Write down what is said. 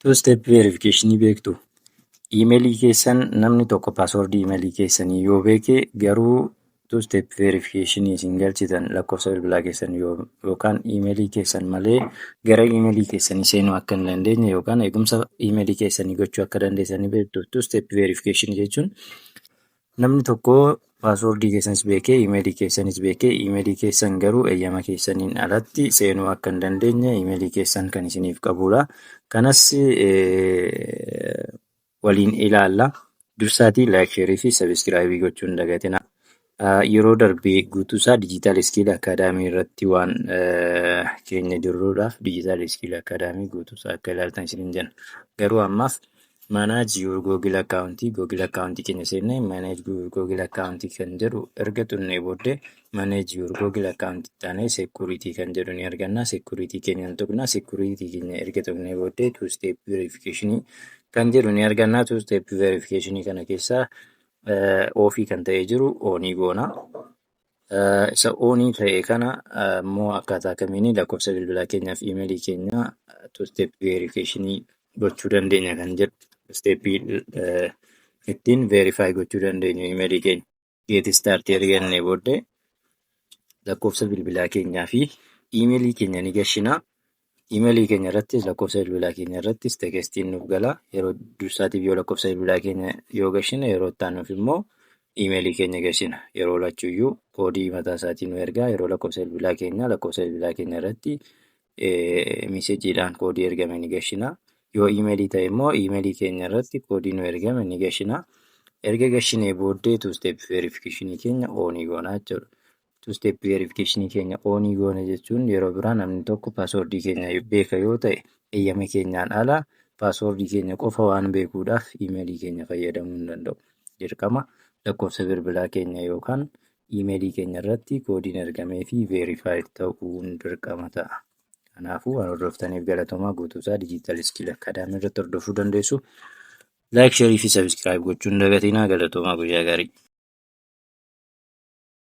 Two step verification beektu. Iimeelii keessan namni tokko paaswordii iimeelii keessanii yoo beeke garuu two step verification isin galchitan lakkoofsa bilbilaa keessan yookaan iimeelii keessan malee gara iimeelii keessanii seenuu akka hin dandeenye yookaan eegumsa iimeelii keessanii gochuu akka dandeessanii beektu. Two step verification jechuun namni tokko paaswordii keessanis beekee iimeelii keessanis beekee iimeelii keessan garuu eeyyama keessaniin alatti seenuu akka hin dandeenye iimeelii keessan kan isiniif qabudha. Kanas waliin ilaalla. Dursaatii laayik, sheerii fi sabiskiraayibii gochuun hin dagatinaa. Yeroo darbee guutuusaa Digital Skill Academy irratti waan keenya jirruudhaaf Digital Skill Academy guutuusaa akka ilaaltan isiniin jenna. Garuu ammaaf manage your Google account keenya seennee manage Google account kan jedhu erga tunnee booddee manage your Google account taanee security kan jedhu ni arganna. Security keenya hin tuqna. Security keenya erga tuqnee booddee two step verification kan jedhu ni arganna. Two step verification kana keessaa ofii kan ta'ee jiru onii goona. Isa onii ta'e kana immoo akkaataa kamiin lakkoofsa bilbilaa keenyaaf iimeelii keenya two step verification gochuu dandeenya kan jedhu steepii ittiin verify gochuu dandeenyu iimeelii keenya. Get start ergannee booddee lakkoofsa bilbilaa keenyaa fi iimeelii keenya ni gashina. Iimeelii keenya irrattis lakkoofsa bilbilaa keenya irrattis tekstiin nuuf gala. Yeroo dursaatiif yoo lakkoofsa bilbilaa keenya yoo gashine yeroo itti aanuuf immoo iimeelii keenya gashina. Yeroo lachuuyyuu koodii mataa isaatiin nu ergaa. Yeroo lakkoofsa bilbilaa keenya irratti miseejiidhaan koodii ergame ni gashina. Yoo iimeelii ta'e immoo iimeelii keenya irratti koodii nu ergame ni gashina. Erga gashinee booddee two step verification keenya onii goona jechuudha. Two step verification keenya onii goona jechuun yeroo biraa namni tokko paaswordii keenya beeka yoo ta'e eeyyama keenyaan ala paaswordii keenya qofa waan beekuudhaaf iimeelii keenya fayyadamuu hin danda'u. Dirqama lakkoofsa bilbilaa keenya yookaan iimeelii keenya irratti koodiin ergamee fi verified ta'uun dirqama ta'a. Kanaafuu waan hordoftaniif galatoomaa. Guutuusaa Digital Skill Academy irratti hordofuu dandeessu. Laayik, sheerii fi sabiskiraayib gochuun hin dagatinaa. Galatoomaa, guyyaa gaarii.